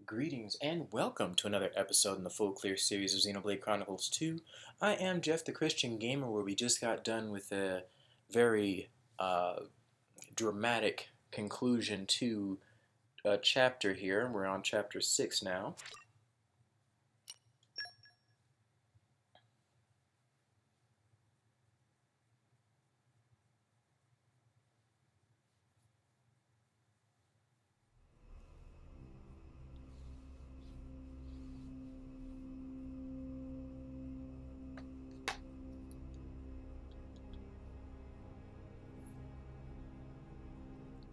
Greetings and welcome to another episode in the full clear series of Xenoblade Chronicles 2. I am Jeff the Christian Gamer, where we just got done with a very dramatic conclusion to a chapter here. We're on chapter 6 now.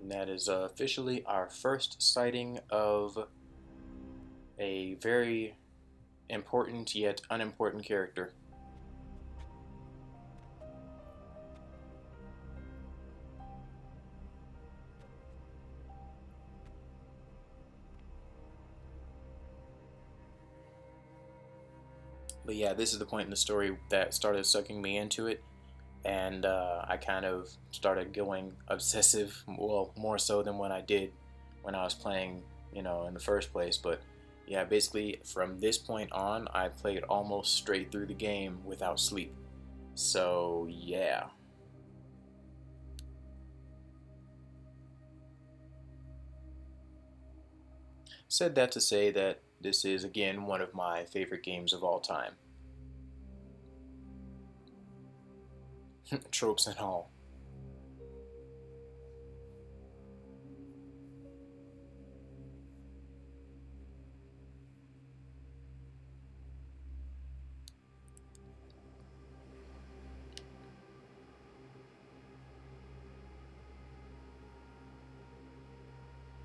And that is officially our first sighting of a very important yet unimportant character. But yeah, this is the point in the story that started sucking me into it, and I kind of started going obsessive, well, more so than what I did when I was playing, in the first place. But yeah, basically from this point on, I played almost straight through the game without sleep. So yeah. Said that to say that this is again one of my favorite games of all time. Tropes and all.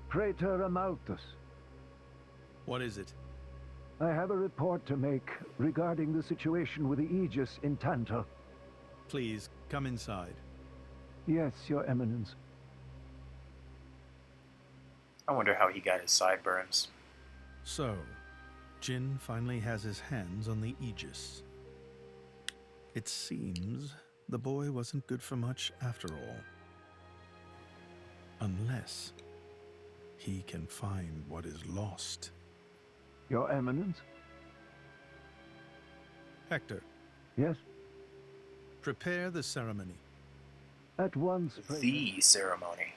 Praetor Amalthus, What is it? I have a report to make regarding the situation with the Aegis in Tantal. Please, come inside. Yes, Your Eminence. I wonder how he got his sideburns. So, Jin finally has his hands on the Aegis. It seems the boy wasn't good for much after all. Unless he can find what is lost. Your Eminence? Hector, Yes? prepare the ceremony. At once, Praetor. The ceremony.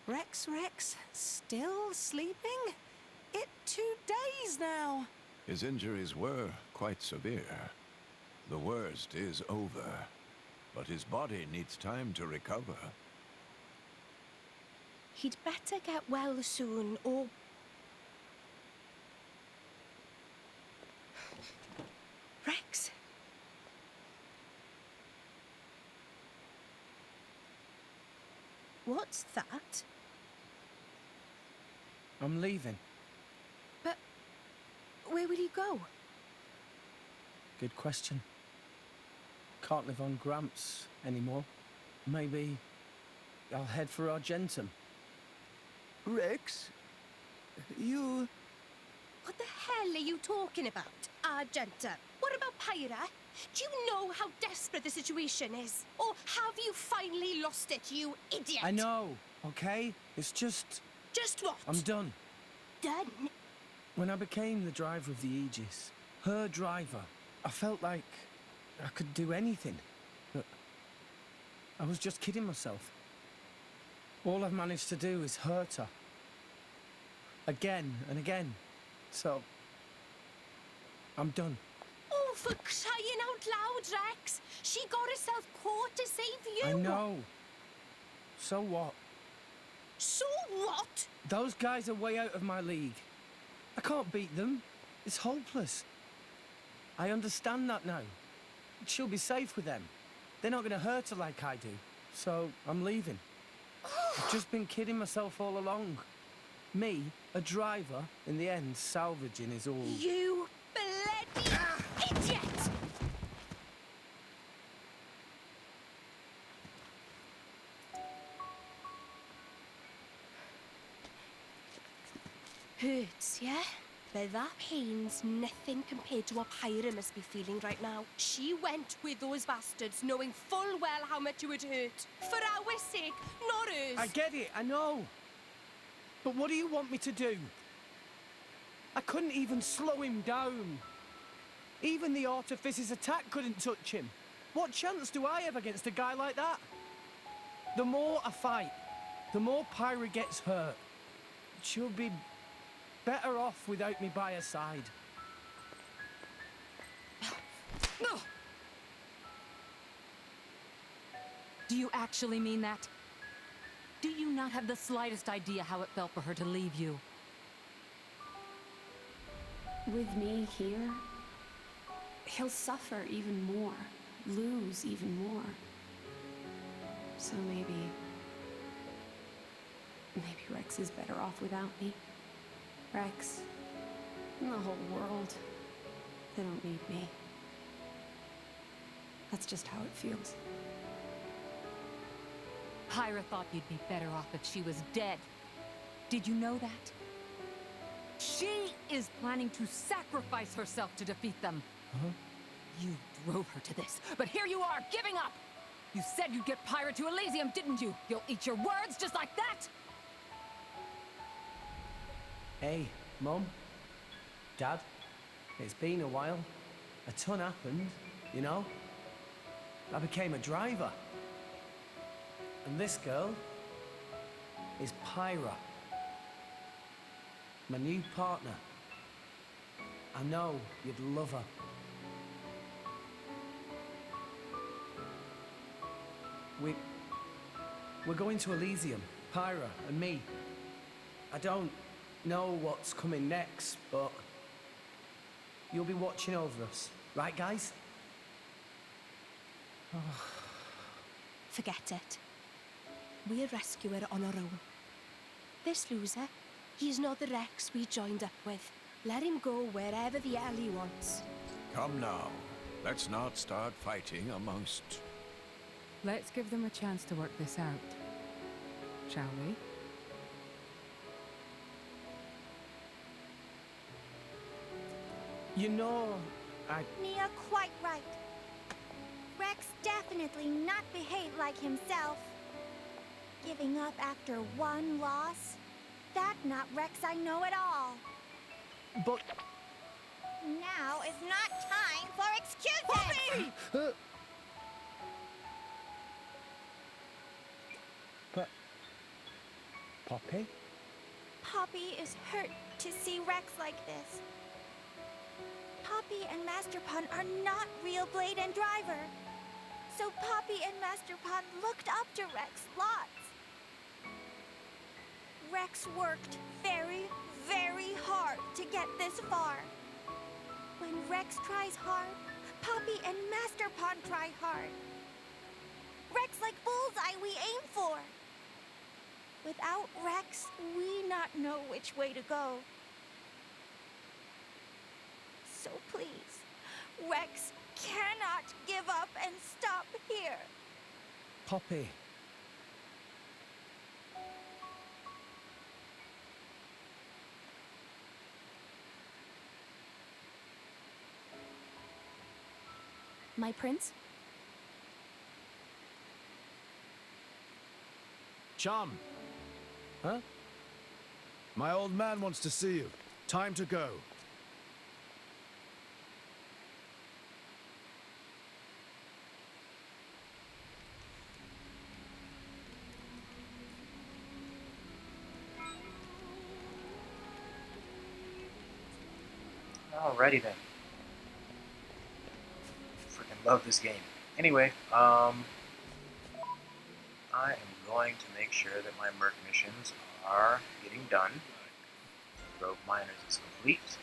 Rex, still sleeping? It 2 days now. His injuries were quite severe. The worst is over, but his body needs time to recover. He'd better get well soon, or... What's that? I'm leaving. But where will you go? Good question. Can't live on Gramps anymore. Maybe I'll head for Argentum. Rex, you... What the hell are you talking about, Argenta? What about Pyra? Do you know how desperate the situation is? Or have you finally lost it, you idiot? I know, okay? It's just... Just what? I'm done. Done? When I became the driver of the Aegis, her driver, I felt like I could do anything. But I was just kidding myself. All I've managed to do is hurt her. Again and again. So, I'm done. Oh, for crying out loud, Rex! She got herself caught to save you! I know. So what? So what? Those guys are way out of my league. I can't beat them. It's hopeless. I understand that now. She'll be safe with them. They're not going to hurt her like I do. So, I'm leaving. I've just been kidding myself all along. Me, a driver, in the end, salvaging is all... You bloody idiot! Hurts, yeah? But that pain's nothing compared to what Pyra must be feeling right now. She went with those bastards knowing full well how much it would hurt. For our sake, not hers. I get it, I know. But what do you want me to do? I couldn't even slow him down. Even the Artifice's attack couldn't touch him. What chance do I have against a guy like that? The more I fight, the more Pyra gets hurt. She'll be better off without me by her side. Do you actually mean that? Do you not have the slightest idea how it felt for her to leave you? With me here, he'll suffer even more, lose even more. So maybe Rex is better off without me. Rex, and the whole world, they don't need me. That's just how it feels. Pyra thought you'd be better off if she was dead. Did you know that? She is planning to sacrifice herself to defeat them. Huh? You drove her to this, but here you are, giving up! You said you'd get Pyra to Elysium, didn't you? You'll eat your words just like that? Hey, Mum, Dad, it's been a while. A ton happened, you know? I became a driver. And this girl is Pyra, my new partner. I know you'd love her. We're going to Elysium, Pyra and me. I don't know what's coming next, but you'll be watching over us, right, guys? Forget it. We'll rescue her on our own. This loser, he's not the Rex we joined up with. Let him go wherever the hell he wants. Come now. Let's not start fighting amongst... Let's give them a chance to work this out, shall we? You know, Nia quite right. Rex definitely not behaved like himself. Giving up after one loss? That not Rex I know at all. But... Now is not time for excuses! Poppy! Poppy? Poppy is hurt to see Rex like this. Poppy and Master Pun are not real Blade and Driver. So Poppy and Master Pun looked up to Rex lots. Rex worked very, very hard to get this far. When Rex tries hard, Poppy and Master Pun try hard. Rex like bullseye we aim for. Without Rex, we not know which way to go. So please, Rex cannot give up and stop here. Poppy. My prince? Chum. Huh? My old man wants to see you. Time to go. Alrighty then. Freaking love this game. Anyway, I am going to make sure that my merc missions are getting done. Rogue Miners is complete.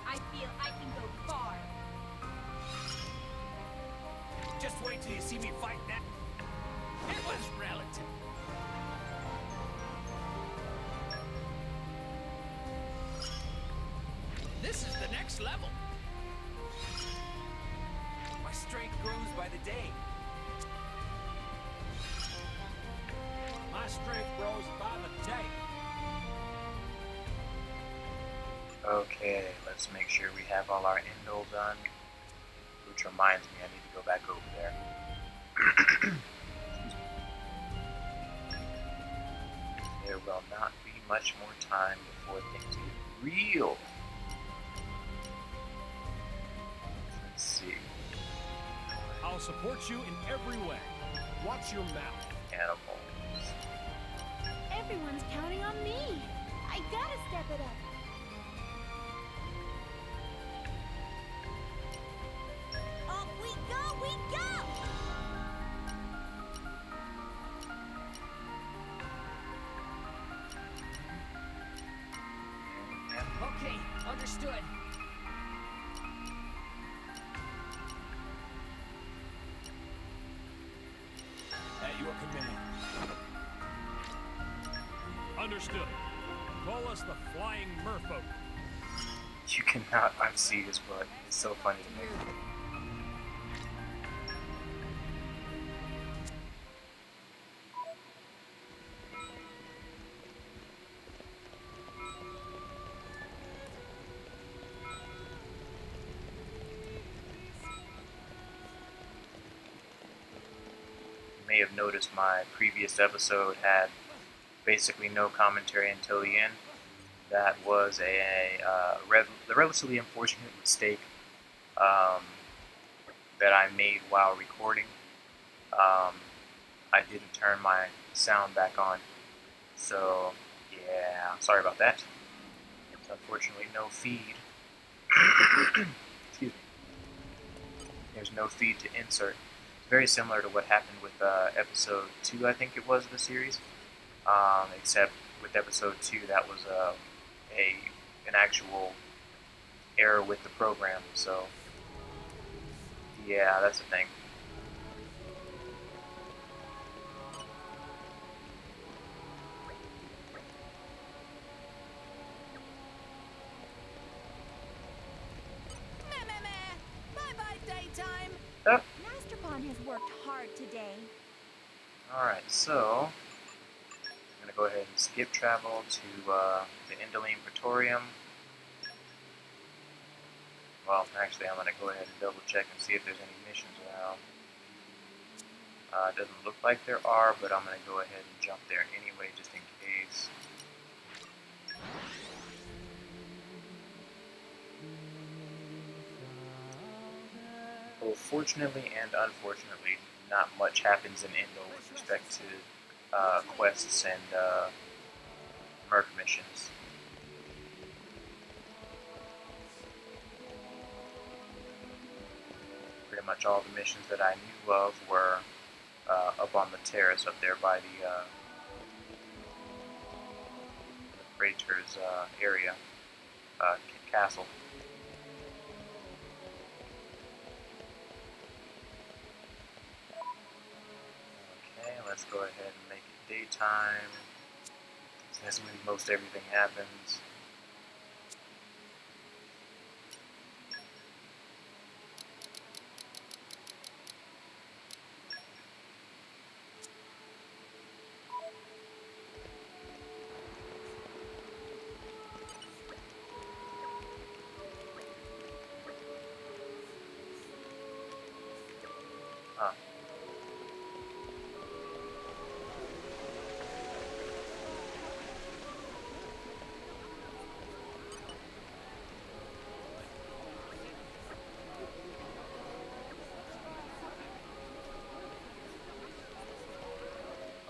I feel I can go far. Just wait till you see me fight that. It was relative. This is the next level. My strength grows by the day. My strength grows by the day. Okay, let's make sure we have all our indole done. Which reminds me, I need to go back over there. There will not be much more time before things get real. Let's see. I'll support you in every way. Watch your mouth. Animals. Everyone's counting on me. I gotta step it up. Off we go, we go! Okay, understood. At your command. Understood. Call us the Flying Merfolk. You cannot unsee his butt. It's so funny to me. You may have noticed my previous episode had basically no commentary until the end. That was a relatively unfortunate mistake that I made while recording. I didn't turn my sound back on, so yeah, sorry about that. There's unfortunately no feed. Excuse me. There's no feed to insert. It's very similar to what happened with episode 2, I think it was, of the series. Except with episode 2, that was an actual error with the program. So yeah, that's the thing. Bye-bye, daytime. Oh. Master Pawn has worked hard today. Alright, so I'm going to go ahead and skip travel to the Indoline Praetorium. Well, actually, I'm going to go ahead and double check and see if there's any missions around. It doesn't look like there are, but I'm going to go ahead and jump there anyway, just in case. Both fortunately and unfortunately, not much happens in Indole with respect to quests and merc missions. Pretty much all the missions that I knew of were up on the terrace up there by the Praetor's area, castle. let's go ahead and make it daytime. That's when most everything happens. Huh.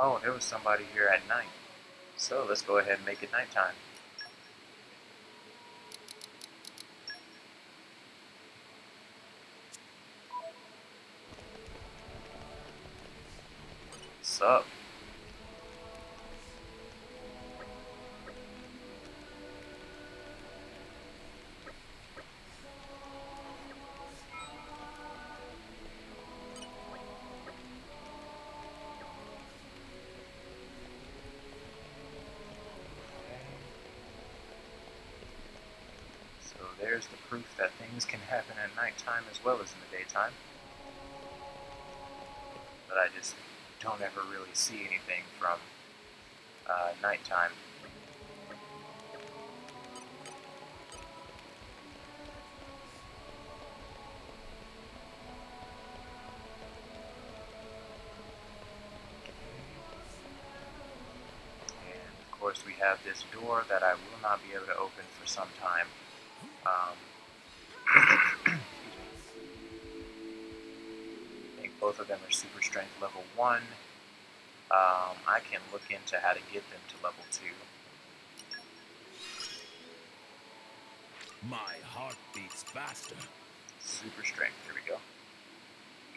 Oh, there was somebody here at night. So let's go ahead and make it nighttime. What's up? So there's the proof that things can happen at nighttime as well as in the daytime. But I just don't ever really see anything from nighttime. And of course we have this door that I will not be able to open for some time. I think both of them are super strength level 1. I can look into how to get them to level 2. My heart beats faster. Super strength, here we go.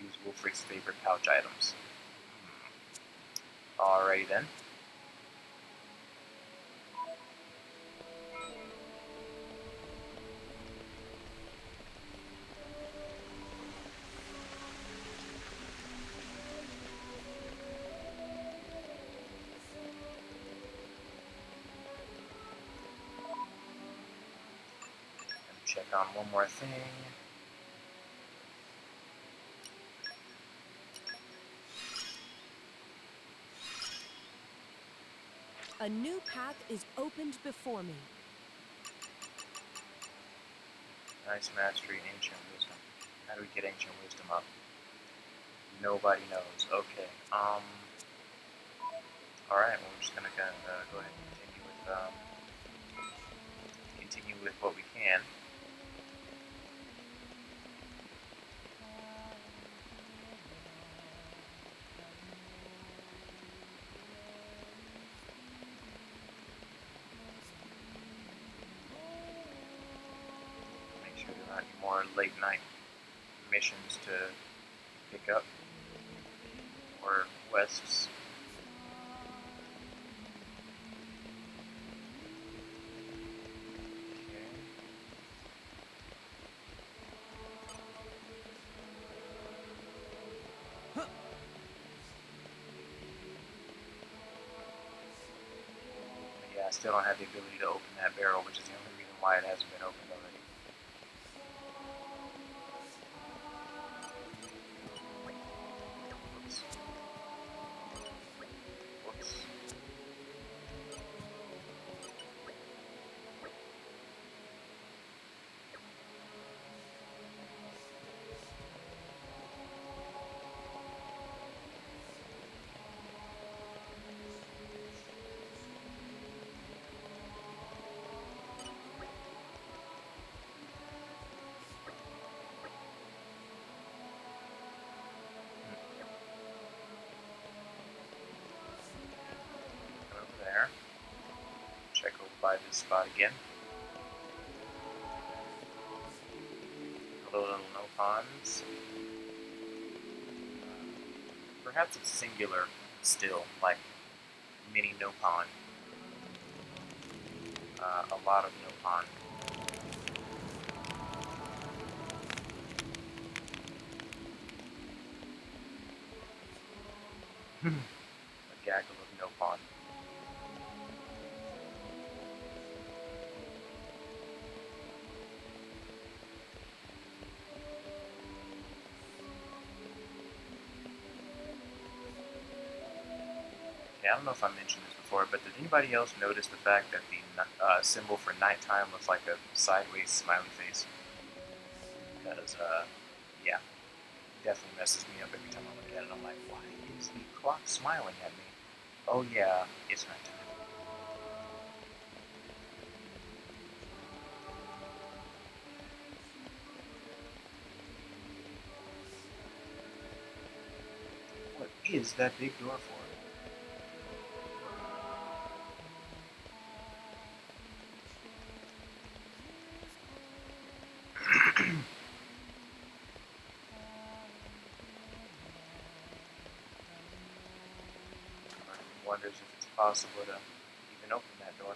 Use Wolfric's favorite pouch items. Alrighty then. Check on one more thing. A new path is opened before me. Nice mastery in ancient wisdom. How do we get ancient wisdom up? Nobody knows. Okay. Alright, well, we're just gonna go ahead and continue with what we can. Make sure there aren't any more late night missions to pick up or quests. Yeah, I still don't have the ability to open that barrel, which is the only reason why it hasn't been opened already. Whoops. Whoops. Over there. Check over by this spot again. Hello, little Nopons. Perhaps it's singular still, like mini Nopon. A lot of Nopon. Okay, I don't know if I mentioned this before, but did anybody else notice the fact that the symbol for nighttime looks like a sideways smiley face? Because, yeah, definitely messes me up every time I look at it. I'm like, why is the clock smiling at me? Oh yeah, it's nighttime. What is that big door for? Wonders if it's possible to even open that door.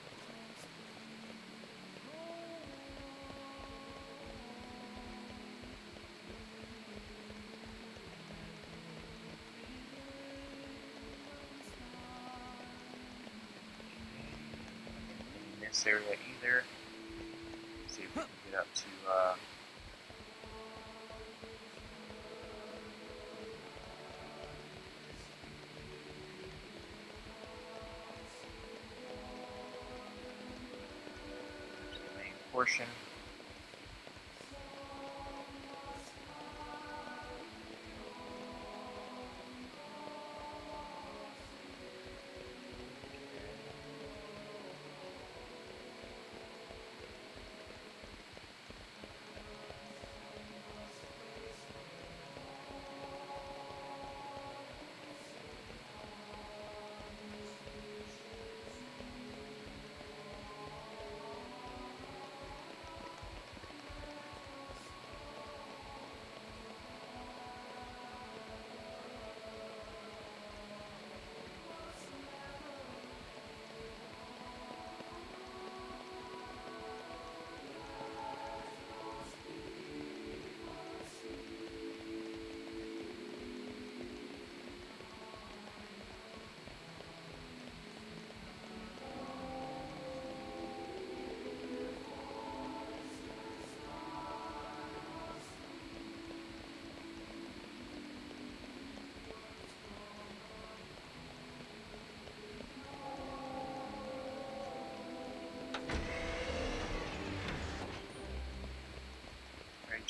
In this area either. Let's see if we can get up to the main portion.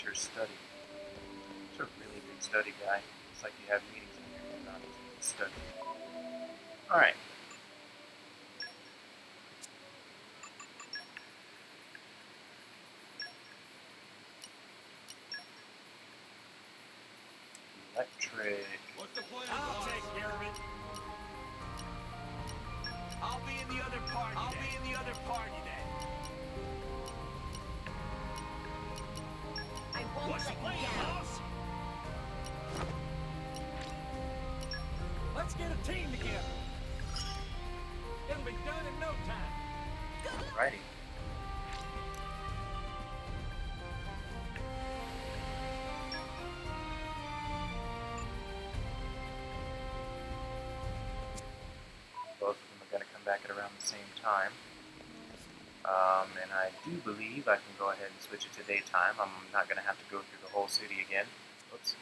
Your study. It's a really big study, guy. It's like you have meetings in here, not just study. Alright. Electric. What's the plan? I'll take care of it. I'll be in the other party then. What's the plan, boss? Let's get a team together. It'll be done in no time. Alrighty. Both of them are going to come back at around the same time. And I do believe I can go ahead and switch it to daytime. I'm not going to have to go through the whole city again. Oops.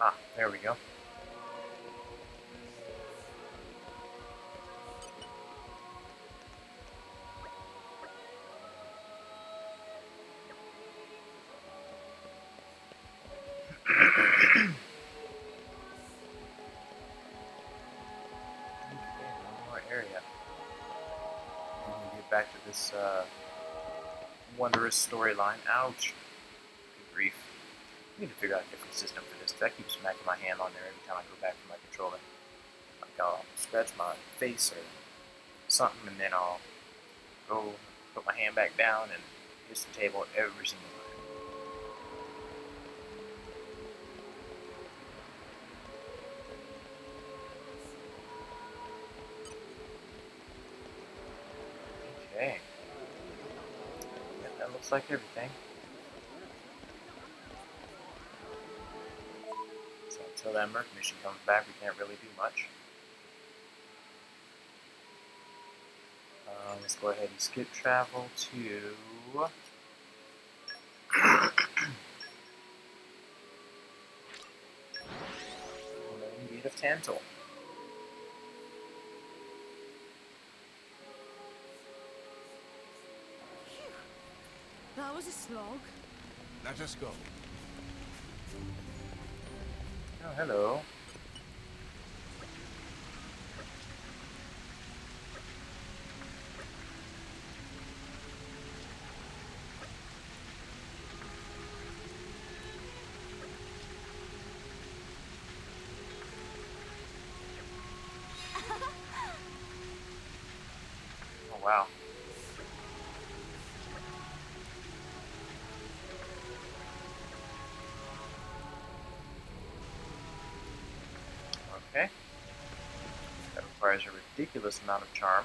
Ah, there we go. Area. And we get back to this wondrous storyline. Ouch. Good grief. I need to figure out a different system for this because I keep smacking my hand on there every time I go back to my controller. Like I'll scratch my face or something and then I'll go put my hand back down and hit the table every single time. Okay. Yep, that looks like everything. So until that Merc mission comes back, we can't really do much. Let's go ahead and skip travel to... Gate of Tantal. That was a slog. Let us go. Oh, hello. Oh, wow. Okay. That requires a ridiculous amount of charm.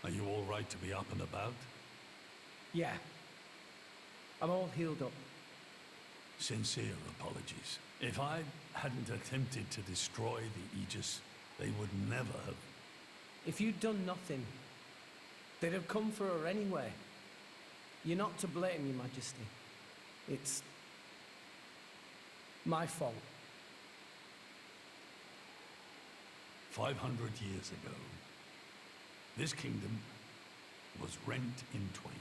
Are you all right to be up and about? Yeah. I'm all healed up. Sincere apologies. If I hadn't attempted to destroy the Aegis, they would never have... If you'd done nothing, they'd have come for her anyway. You're not to blame, Your Majesty. It's... my fault. 500 years ago, this kingdom was rent in twain.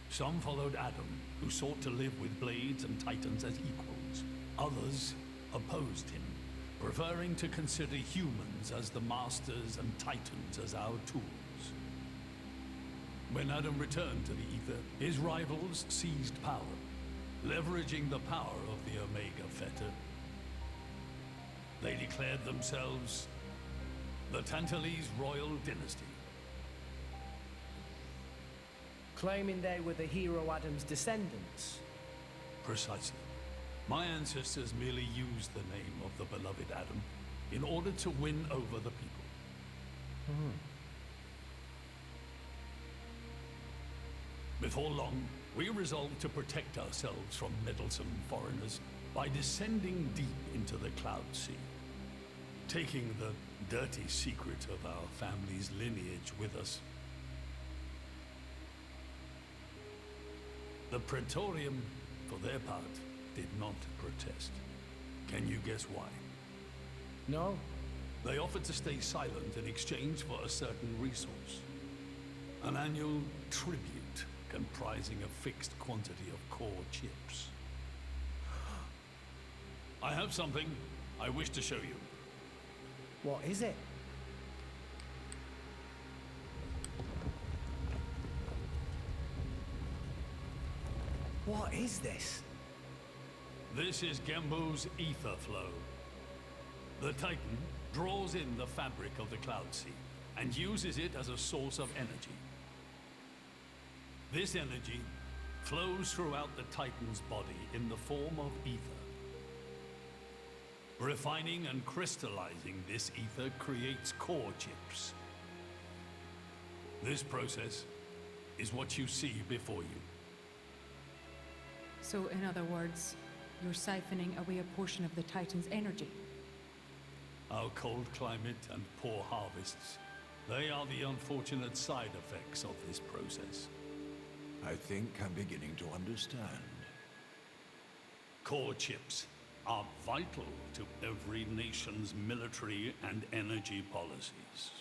Some followed Adam, who sought to live with blades and titans as equals. Others opposed him, preferring to consider humans as the masters and titans as our tools. When Adam returned to the Ether, his rivals seized power, leveraging the power of the Omega Fetter. They declared themselves the Tantalese Royal Dynasty. Claiming they were the hero Adam's descendants. Precisely. My ancestors merely used the name of the beloved Adam in order to win over the people. Before long, we resolved to protect ourselves from meddlesome foreigners by descending deep into the Cloud Sea, taking the dirty secret of our family's lineage with us. The Praetorium, for their part, did not protest. Can you guess why? No. They offered to stay silent in exchange for a certain resource. An annual tribute comprising a fixed quantity of core chips. I have something I wish to show you. What is it? What is this? This is Gembu's ether flow. The Titan draws in the fabric of the Cloud Sea and uses it as a source of energy. This energy flows throughout the Titan's body in the form of ether. Refining and crystallizing this ether creates core chips. This process is what you see before you. So, in other words, you're siphoning away a portion of the Titan's energy. Our cold climate and poor harvests, they are the unfortunate side effects of this process. I think I'm beginning to understand. Core chips are vital to every nation's military and energy policies.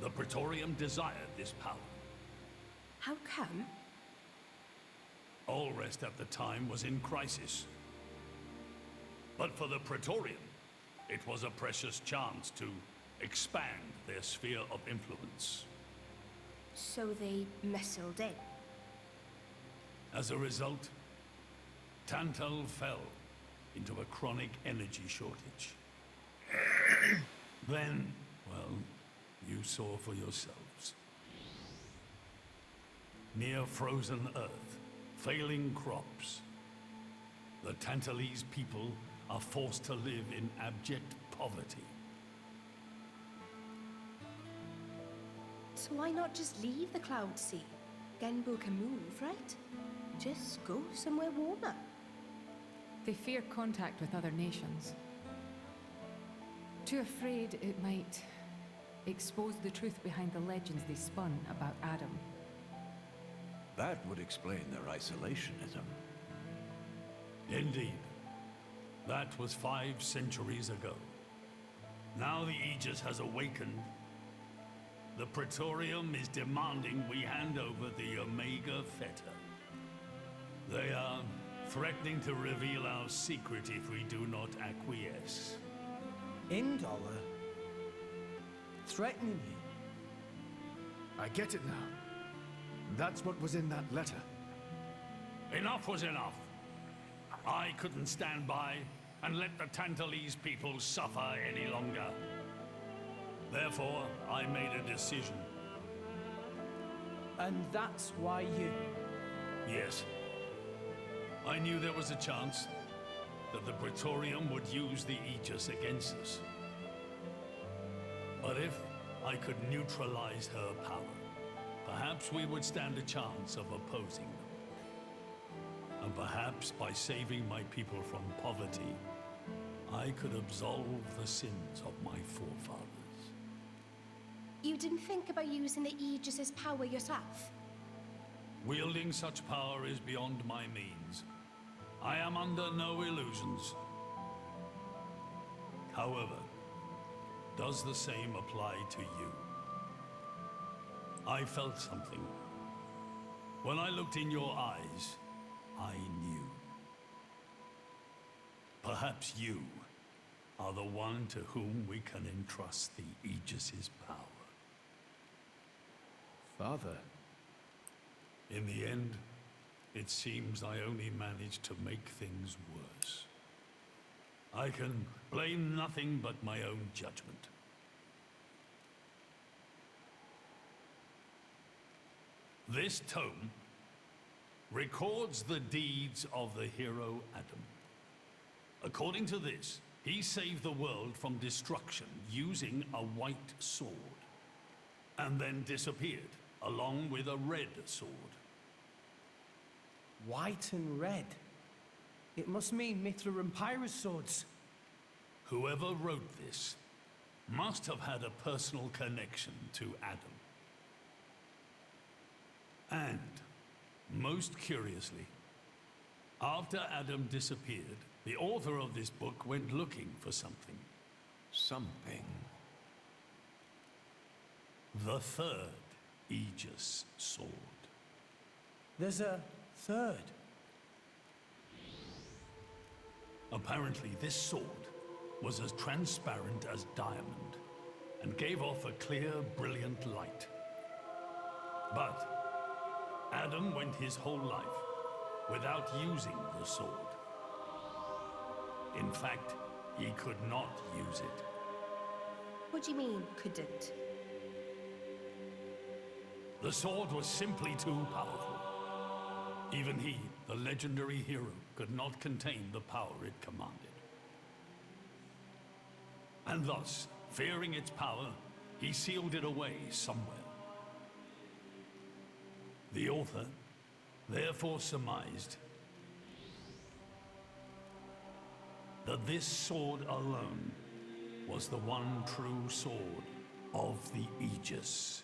The Praetorium desired this power. How come? Allrest at the time was in crisis. But for the Praetorium, it was a precious chance to expand their sphere of influence. So they missiled in. As a result, Tantal fell into a chronic energy shortage. Then, well, you saw for yourselves. Near frozen earth, failing crops, the Tantalese people are forced to live in abject poverty. So why not just leave the Cloud Sea? Genbu can move, right? Just go somewhere warmer. They fear contact with other nations. Too afraid it might expose the truth behind the legends they spun about Adam. That would explain their isolationism. Indeed. That was 5 centuries ago. Now the Aegis has awakened. The Praetorium is demanding we hand over the Omega Theta. They are threatening to reveal our secret if we do not acquiesce. Indollar? Threatening you? I get it now. That's what was in that letter. Enough was enough. I couldn't stand by and let the Tantalese people suffer any longer. Therefore, I made a decision. And that's why you... Yes. I knew there was a chance that the Praetorium would use the Aegis against us. But if I could neutralize her power, perhaps we would stand a chance of opposing them. And perhaps by saving my people from poverty, I could absolve the sins of my forefathers. You didn't think about using the Aegis's power yourself? Wielding such power is beyond my means. I am under no illusions. However, does the same apply to you? I felt something. When I looked in your eyes, I knew. Perhaps you are the one to whom we can entrust the Aegis's power. Father. In the end, it seems I only managed to make things worse. I can blame nothing but my own judgment. This tome records the deeds of the hero Adam. According to this, he saved the world from destruction using a white sword, and then disappeared, along with a red sword. White and red? It must mean Mithra and Pyra's swords. Whoever wrote this must have had a personal connection to Adam. And, most curiously, after Adam disappeared, the author of this book went looking for something. Something? The third Aegis sword. There's a third? Apparently, this sword was as transparent as diamond and gave off a clear, brilliant light. But Adam went his whole life without using the sword. In fact, he could not use it. What do you mean, couldn't? The sword was simply too powerful. Even he, the legendary hero, could not contain the power it commanded. And thus, fearing its power, he sealed it away somewhere. The author therefore surmised that this sword alone was the one true sword of the Aegis.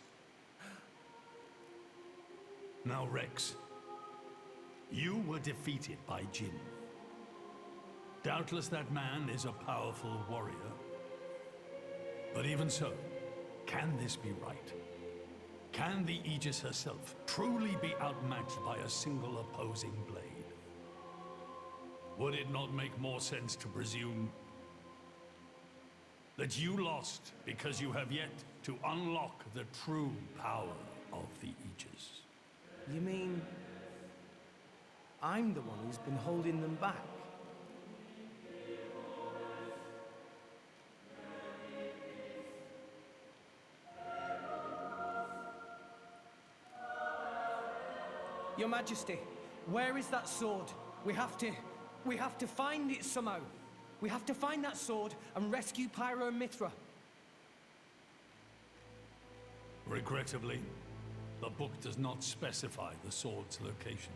Now, Rex, you were defeated by Jin. Doubtless that man is a powerful warrior. But even so, can this be right? Can the Aegis herself truly be outmatched by a single opposing blade? Would it not make more sense to presume that you lost because you have yet to unlock the true power of the Aegis? You mean I'm the one who's been holding them back? Your Majesty, where is that sword? We have to find it somehow. We have to find that sword and rescue Pyra and Mithra. Regrettably, the book does not specify the sword's location.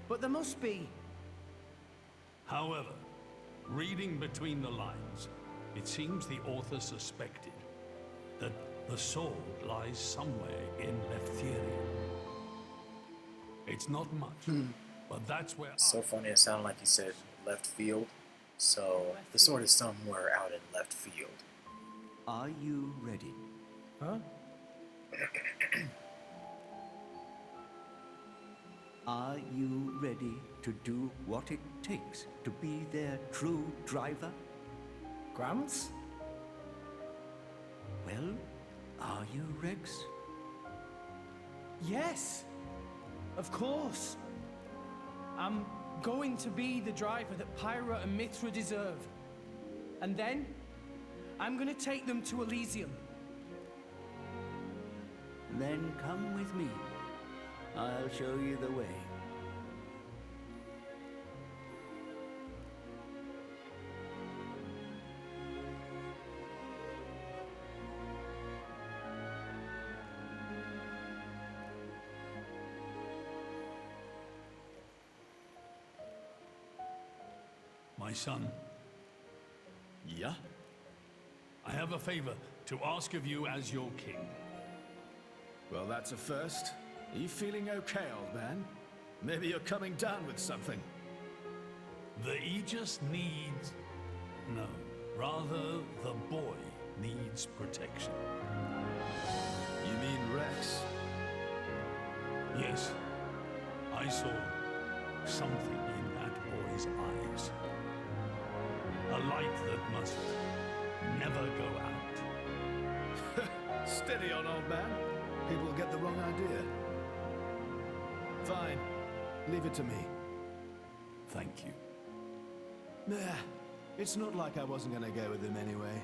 But there must be. However, reading between the lines, it seems the author suspected that the sword lies somewhere in Leftheria. It's not much, but that's where... So funny, it sounded like he said left field. So the sword is somewhere out in left field. Are you ready? Huh? Are you ready to do what it takes to be their true driver? Gramps? Well, are you, Rex? Yes! Of course! I'm going to be the driver that Pyra and Mithra deserve. And then, I'm gonna take them to Elysium. Then come with me. I'll show you the way. My son. Yeah? I have a favor to ask of you as your king. Well, that's a first. Are you feeling okay, old man? Maybe you're coming down with something. The Aegis needs... No, rather the boy needs protection. You mean Rex? Yes, I saw something in that boy's eyes. A light that must never go out. Steady on, old man. People will get the wrong idea. Fine. Leave it to me. Thank you. Nah, it's not like I wasn't gonna go with him anyway.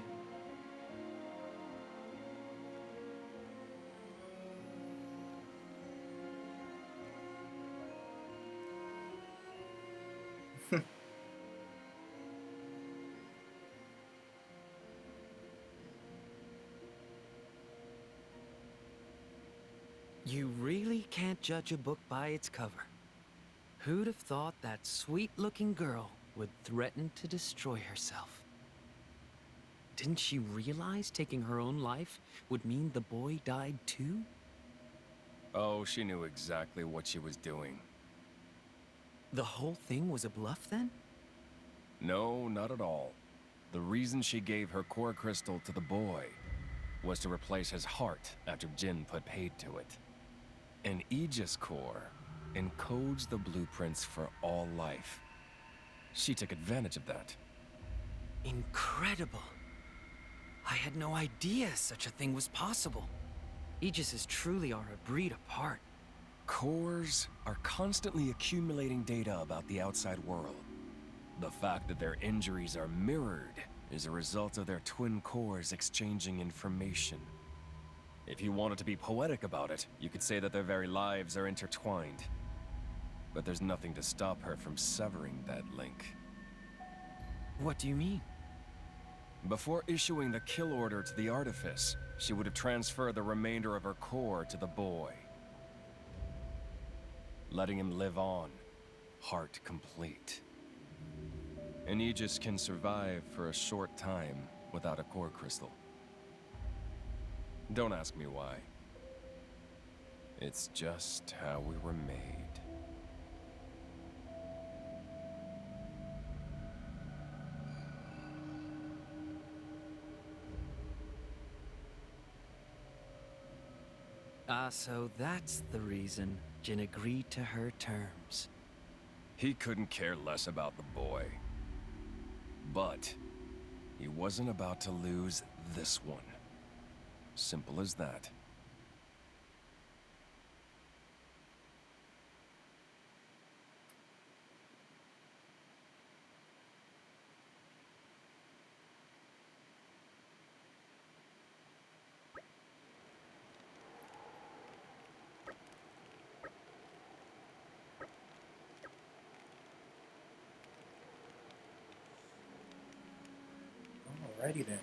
You really can't judge a book by its cover. Who'd have thought that sweet-looking girl would threaten to destroy herself? Didn't she realize taking her own life would mean the boy died too? Oh, she knew exactly what she was doing. The whole thing was a bluff then? No, not at all. The reason she gave her core crystal to the boy was to replace his heart after Jin put paid to it. An Aegis core encodes the blueprints for all life. She took advantage of that. Incredible. I had no idea such a thing was possible. Aegises truly are a breed apart. Cores are constantly accumulating data about the outside world. The fact that their injuries are mirrored is a result of their twin cores exchanging information. If you wanted to be poetic about it, you could say that their very lives are intertwined. But there's nothing to stop her from severing that link. What do you mean? Before issuing the kill order to the Artifice, she would have transferred the remainder of her core to the boy, letting him live on, heart complete. An Aegis can survive for a short time without a core crystal. Don't ask me why. It's just how we were made. So that's the reason Jin agreed to her terms. He couldn't care less about the boy. But he wasn't about to lose this one. Simple as that. Alrighty then.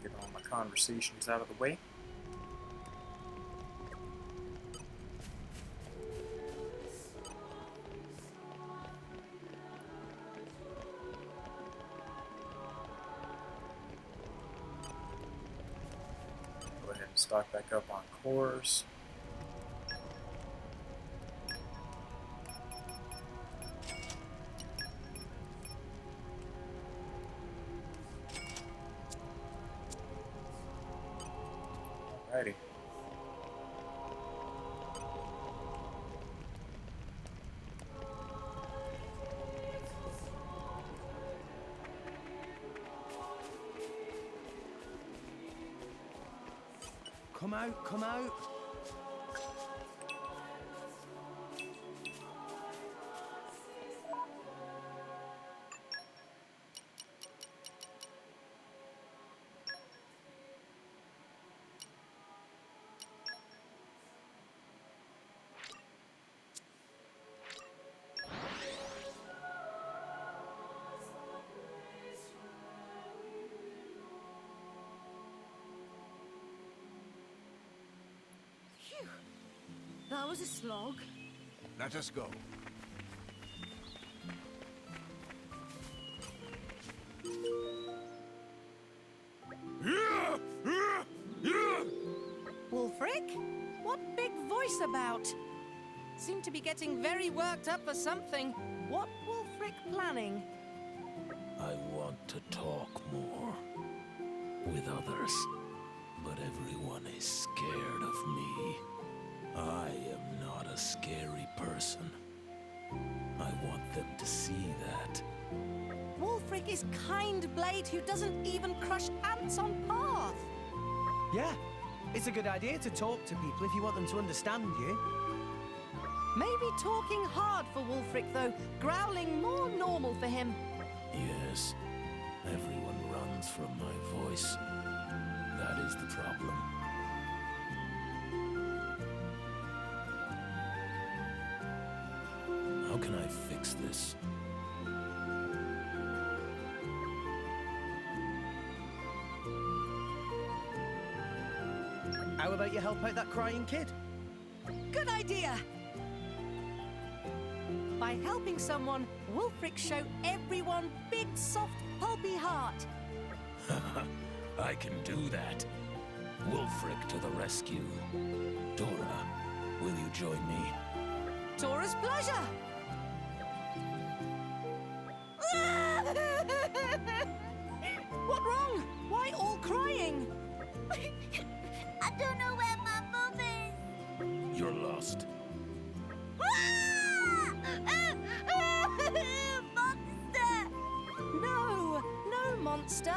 Get all my conversations out of the way. Go ahead and stock back up on cores. Alrighty. Come out, come out. Phew. That was a slog. Let us go. Wulfric? What big voice about? Seem to be getting very worked up for something. What Wulfric planning? I want to talk more with others, but everyone is scared of me. I am not a scary person. I want them to see that. Wulfric is kind blade who doesn't even crush ants on path. Yeah, it's a good idea to talk to people if you want them to understand you. Maybe talking hard for Wulfric, though. Growling more normal for him. Yes, everyone runs from my voice. That is the problem. How can I fix this? How about you help out that crying kid? Good idea! By helping someone, Wulfric show everyone big, soft, pulpy heart. I can do that. Wulfric to the rescue. Dora, will you join me? Tora's pleasure! What wrong? Why all crying? I don't know where my mom is. You're lost. Ah! monster.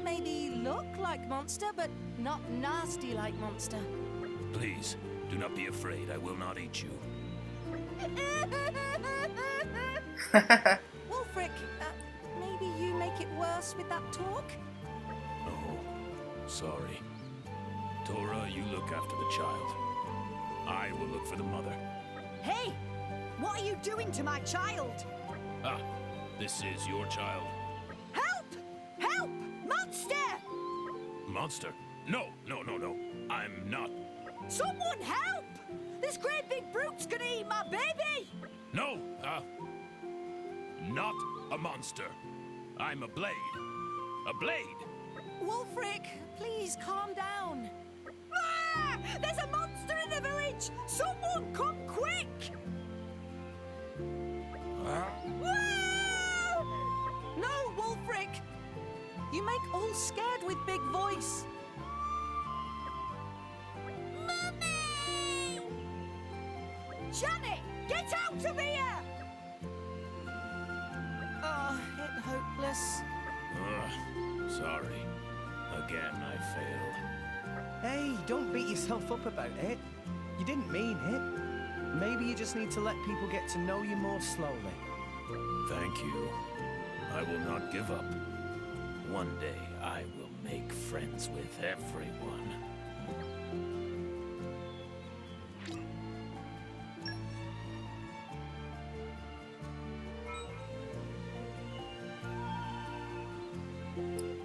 Maybe look like monster, but not nasty like monster. Please, do not be afraid. I will not eat you. Wulfric, maybe you make it worse with that talk? Oh, sorry. Tora, you look after the child. I will look for the mother. Hey! What are you doing to my child? Ah, this is your child. Help! Help! Monster! Monster? No, no, no, no. I'm not. Someone help! This great big brute's gonna eat my baby! No, not a monster. I'm a blade. A blade! Wulfric, please calm down. Ah! There's a monster in the village! Someone come quick! Ah! No, Wulfric! You make all scared with big voice. Mummy! Janet, get out of here! Oh, it hopeless. Sorry. Again, I failed. Hey, don't beat yourself up about it. You didn't mean it. Maybe you just need to let people get to know you more slowly. Thank you. I will not give up. One day, I will make friends with everyone.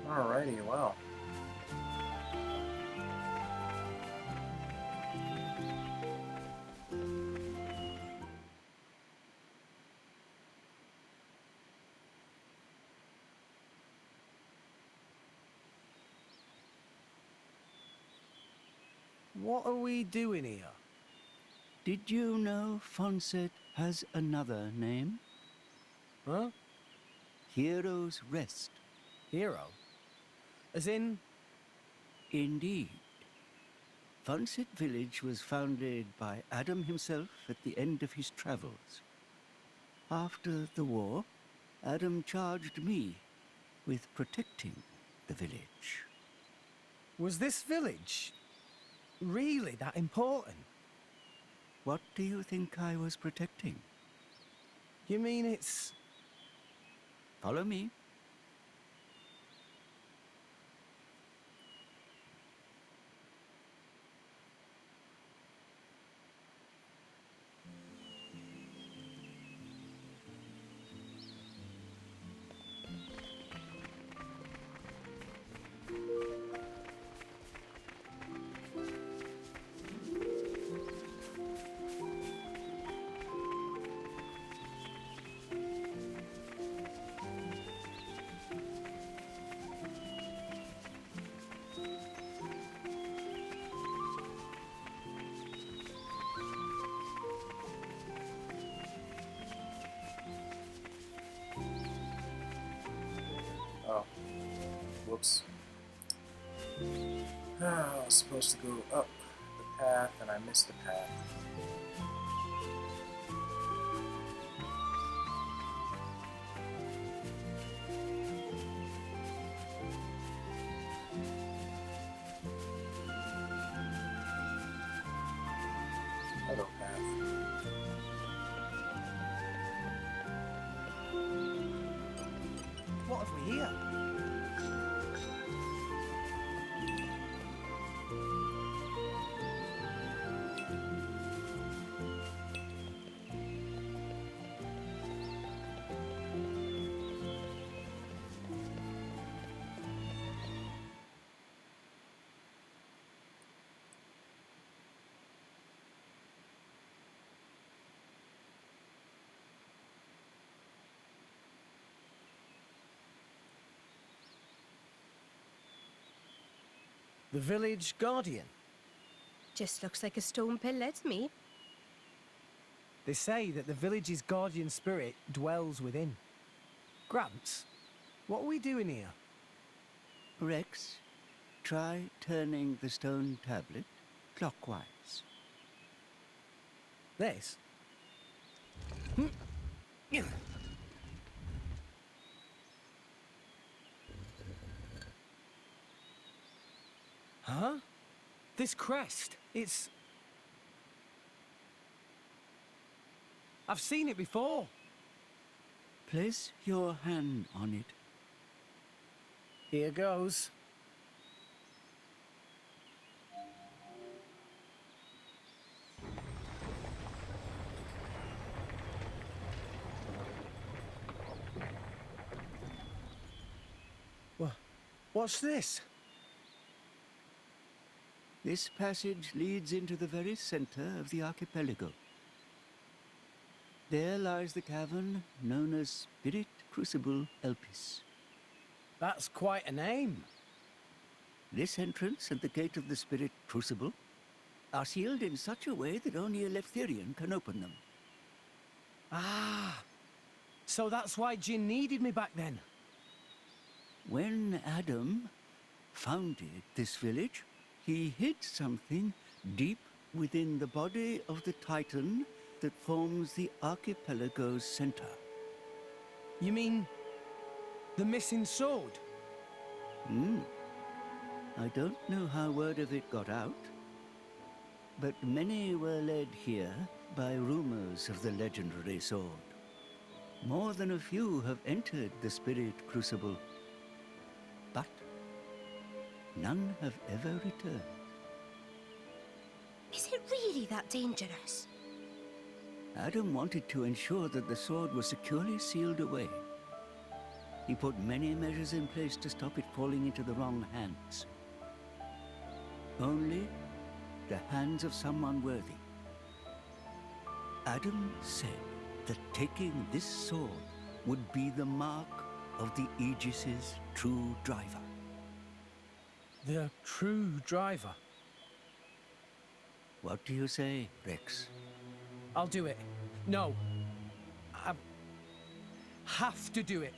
Alrighty, well. What are we doing here? Did you know Fonsett has another name? Huh? Hero's Rest. Hero? As in? Indeed. Fonsett Village was founded by Adam himself at the end of his travels. After the war, Adam charged me with protecting the village. Was this village really that important? What do you think I was protecting? You mean it's... Follow me. Oh. Whoops. I was supposed to go up the path and I missed the path. Hello, path. What have we here? The village guardian. Just looks like a stone pillar to me. They say that the village's guardian spirit dwells within. Gramps, what are we doing here? Rex, try turning the stone tablet clockwise. This? Huh? This crest, it's... I've seen it before. Place your hand on it. Here goes. What's this? This passage leads into the very center of the archipelago. There lies the cavern known as Spirit Crucible Elpis. That's quite a name. This entrance and the gate of the Spirit Crucible are sealed in such a way that only a Leftherian can open them. Ah, so that's why Jin needed me back then. When Adam founded this village, he hid something deep within the body of the Titan that forms the archipelago's center. You mean the missing sword? I don't know how word of it got out, but many were led here by rumors of the legendary sword. More than a few have entered the Spirit Crucible, but none have ever returned. Is it really that dangerous? Adam wanted to ensure that the sword was securely sealed away. He put many measures in place to stop it falling into the wrong hands. Only the hands of someone worthy. Adam said that taking this sword would be the mark of the Aegis's true driver. The true driver? What do you say, Rex? I'll do it. No. I have to do it.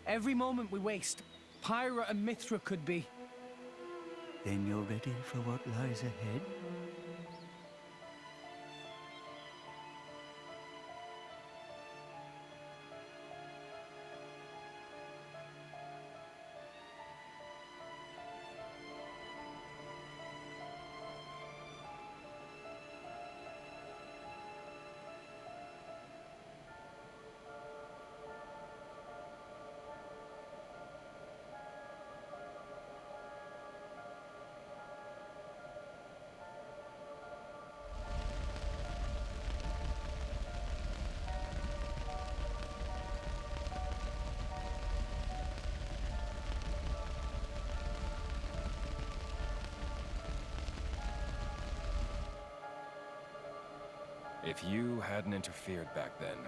Every moment we waste, Pyra and Mithra could be... Then you're ready for what lies ahead? If you hadn't interfered back then,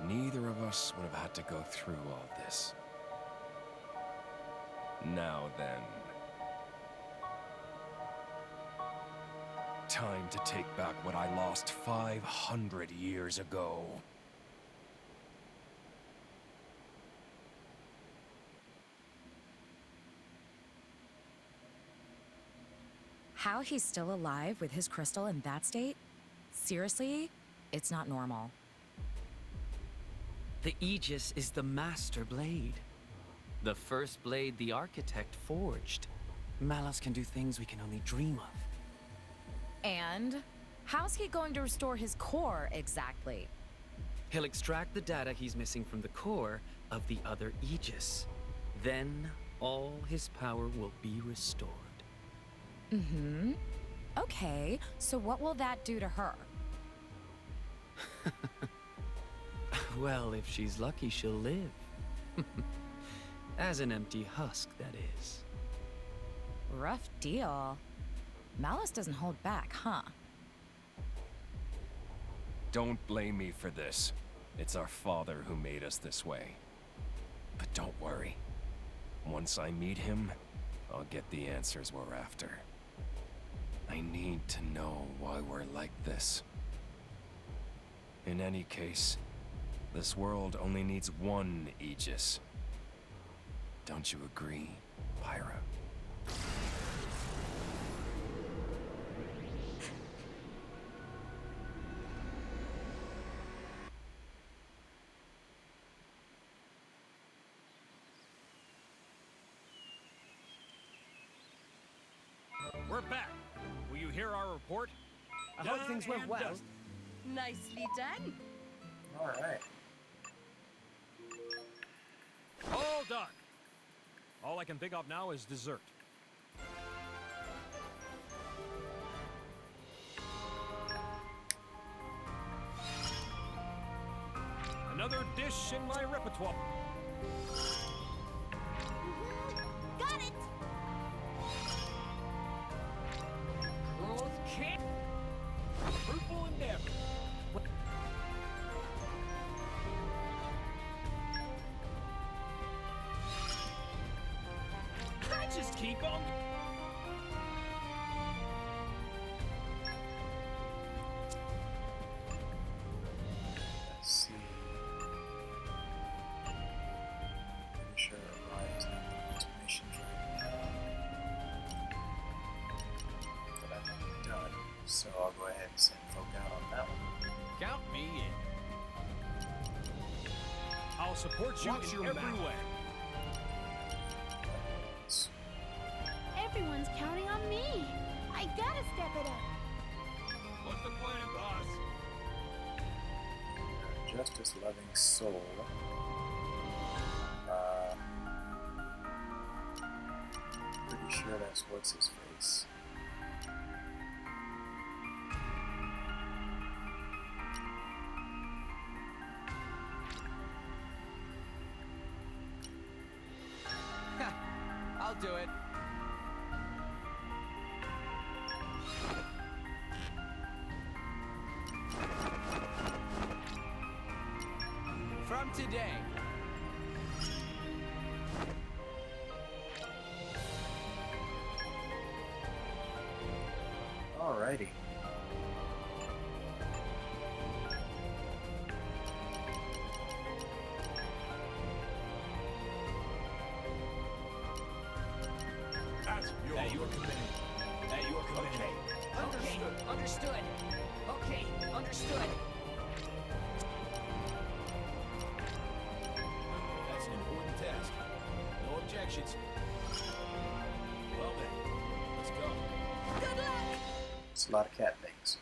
neither of us would have had to go through all this. Now then. Time to take back what I lost 500 years ago. How he's still alive with his crystal in that state? Seriously? It's not normal. The Aegis is the master blade. The first blade the architect forged. Malos can do things we can only dream of. And how's he going to restore his core exactly? He'll extract the data he's missing from the core of the other Aegis. Then all his power will be restored. Mm-hmm. Okay, so what will that do to her? Well, if she's lucky, she'll live. As an empty husk, that is. Rough deal. Malice doesn't hold back, huh? Don't blame me for this. It's our father who made us this way. But don't worry. Once I meet him, I'll get the answers we're after. I need to know why we're like this. In any case, this world only needs one Aegis. Don't you agree, Pyra? hear our report? I hope things went well. Nicely done. All right. All done. All I can think of now is dessert. Another dish in my repertoire. Got it! Girls can't. Fruitful endeavor. I just keep on. Let's see. Pretty sure Orion's not the best missions right now. But I think it's done. So I'll go ahead and send folk out on that one. Count me in. I'll support you Watch in your every mouth. way. Everyone's counting on me. I gotta step it up. What's the plan, boss? Justice loving soul. Pretty sure that's what's his face. I'll do it. From today. Alrighty. That's your command. At your command. Understood. Understood. Okay, understood. That's an important task. No objections. Well then, let's go. Good luck! It's a lot of cat things.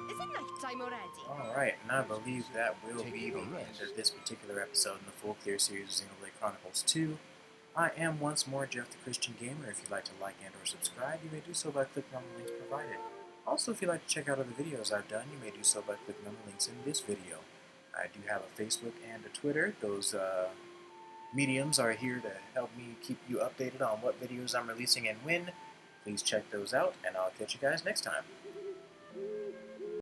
Is it nighttime already? Alright, and I believe that will be the end of this particular episode in the full clear series of Xenoblade Chronicles 2. I am once more Jeff the Christian Gamer. If you'd like to like and or subscribe, you may do so by clicking on the links provided. Also, if you'd like to check out other videos I've done, you may do so by clicking on the links in this video. I do have a Facebook and a Twitter. Those mediums are here to help me keep you updated on what videos I'm releasing and when. Please check those out, and I'll catch you guys next time.